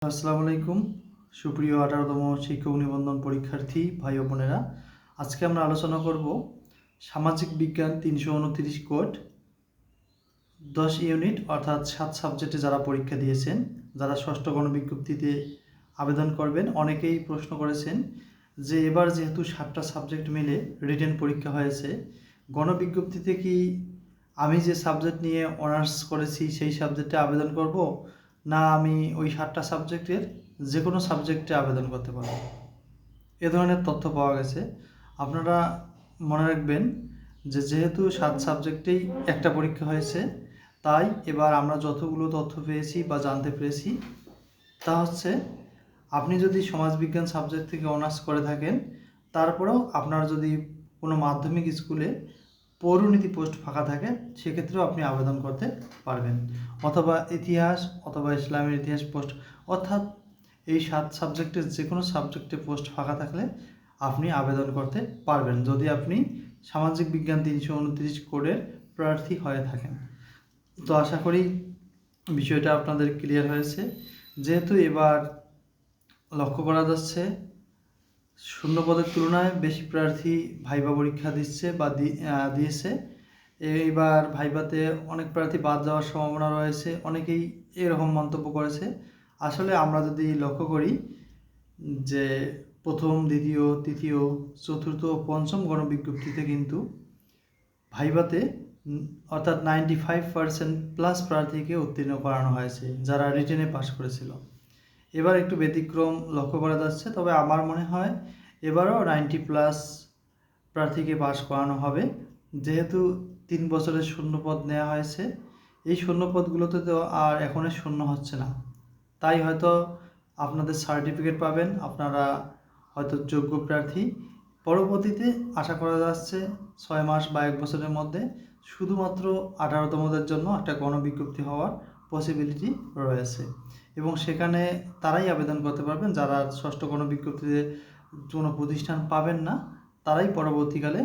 আসসালামু আলাইকুম সুপ্রিয় 18তম শিক্ষক নিবন্ধন পরীক্ষার্থী ভাই ও বোনেরা, আজকে আমরা আলোচনা করব সামাজিক বিজ্ঞান 329 কোড 10 ইউনিট অর্থাৎ 7 সাবজেক্টে যারা পরীক্ষা দিয়েছেন, যারা ষষ্ঠ গণবিজ্ঞপ্তিতে আবেদন করবেন। অনেকেই প্রশ্ন করেছেন যে এবার যেহেতু 7টা সাবজেক্ট মিলে রিটেন পরীক্ষা হয়েছে, গণবিজ্ঞপ্তিতে কি আমি যে সাবজেক্ট নিয়ে অনার্স করেছি সেই সাবজেক্টে আবেদন করব, না আমি ওই 7টা সাবজেক্টের যে কোনো সাবজেক্টে আবেদন করতে পারব। এ ধরনের তথ্য পাওয়া গেছে। আপনারা মনে রাখবেন যে যেহেতু 7 সাবজেক্টেই একটা পরীক্ষা হয়েছে, তাই এবার আমরা যতগুলো তথ্য পেয়েছি বা জানতে পেরেছি তা হচ্ছে, আপনি যদি সমাজবিজ্ঞান সাবজেক্ট থেকে অনার্স করে থাকেন, তারপরেও আপনার যদি কোনো মাধ্যমিক স্কুলে পৌরনীতি পোস্ট ফাঁকা থাকে, সেক্ষেত্রেও আপনি আবেদন করতে পারবেন। অথবা ইতিহাস অথবা ইসলামের ইতিহাস পোস্ট, অর্থাৎ এই 7 সাবজেক্টের যে কোনো সাবজেক্টে পোস্ট ফাঁকা থাকলে আপনি আবেদন করতে পারবেন, যদি আপনি সামাজিক বিজ্ঞান 329 কোডের প্রার্থী হয়ে থাকেন। তো আশা করি বিষয়টা আপনাদের ক্লিয়ার হয়েছে। যেহেতু এবার লক্ষ্য করা যাচ্ছে শূন্য পদের তুলনায় বেশি প্রার্থী ভাইবা পরীক্ষা দিচ্ছে বা দিয়েছে, এইবার ভাইবাতে অনেক প্রার্থী বাদ যাওয়ার সম্ভাবনা রয়েছে। অনেকেই এরকম মন্তব্য করেছে। আসলে আমরা যদি লক্ষ্য করি যে প্রথম, দ্বিতীয়, তৃতীয়, চতুর্থ ও পঞ্চম গণবিজ্ঞপ্তিতে কিন্তু ভাইবাতে অর্থাৎ 95% প্লাস প্রার্থীকে উত্তীর্ণ করানো হয়েছে যারা রিটেনে পাস করেছিল। এবার একটু ব্যতিক্রম লক্ষ্য করা যাচ্ছে, তবে আমার মনে হয় এবারও 90+ প্রার্থীকে পাস করানো হবে। যেহেতু 3 বছরের শূন্যপদ নেওয়া হয়েছে, এই শূন্যপদগুলোতে তো আর এখন শূন্য হচ্ছে না, তাই হয়তো আপনাদের সার্টিফিকেট পাবেন, আপনারা হয়তো যোগ্য প্রার্থী। পরবর্তীতে আশা করা যাচ্ছে 6 মাস বা 1 বছরের মধ্যে শুধুমাত্র 18তমদের জন্য একটা গণবিজ্ঞপ্তি হওয়ার পসিবিলিটি রয়েছে, এবং সেখানে তারাই আবেদন করতে পারবেন যারা ষষ্ঠ গণবিজ্ঞপ্তিতে কোনো প্রতিষ্ঠান পাবেন না, তারাই পরবর্তীকালে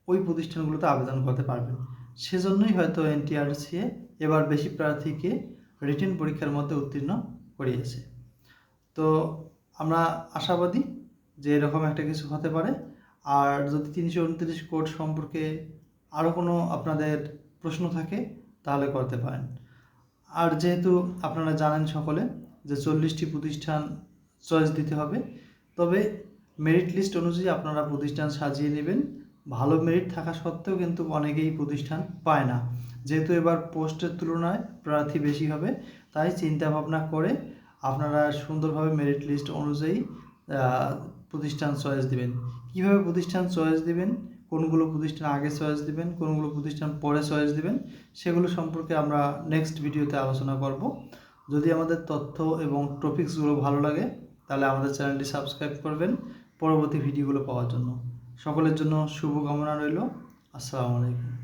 ওই প্রতিষ্ঠানগুলোতে আবেদন করতে পারবেন। সেজন্যই হয়তো এনটিআরসি এবার বেশি প্রার্থীকে রিটেন পরীক্ষার মধ্যে উত্তীর্ণ করিয়েছে। তো আমরা আশাবাদী যে এরকম একটা কিছু হতে পারে। আর যদি 329 কোড সম্পর্কে আরও কোনো আপনাদের প্রশ্ন থাকে তাহলে করতে পারেন। আর যেহেতু আপনারা জানেন সকলে যে 40টি প্রতিষ্ঠান চয়েস দিতে হবে, তবে মেরিট লিস্ট অনুযায়ী আপনারা প্রতিষ্ঠান সাজিয়ে নেবেন। ভালো মেরিট থাকা সত্ত্বেও কিন্তু অনেকেই প্রতিষ্ঠান পায় না। যেহেতু এবার পোস্টের তুলনায় প্রার্থী বেশি হবে, তাই চিন্তা ভাবনা করে আপনারা সুন্দরভাবে মেরিট লিস্ট অনুযায়ী প্রতিষ্ঠান চয়েস দিবেন। কিভাবে প্রতিষ্ঠান চয়েস দিবেন, কোনগুলো প্রতিষ্ঠান আগে চয়েস দিবেন, কোনগুলো প্রতিষ্ঠান পরে চয়েস দিবেন, সেগুলো সম্পর্কে আমরা নেক্সট ভিডিওতে আলোচনা করব। যদি আমাদের তথ্য এবং টপিকসগুলো ভালো লাগে তাহলে আমাদের চ্যানেলটি সাবস্ক্রাইব করবেন পরবর্তী ভিডিওগুলো পাওয়ার জন্য। সকলের জন্য শুভকামনা রইল। আসসালামু আলাইকুম।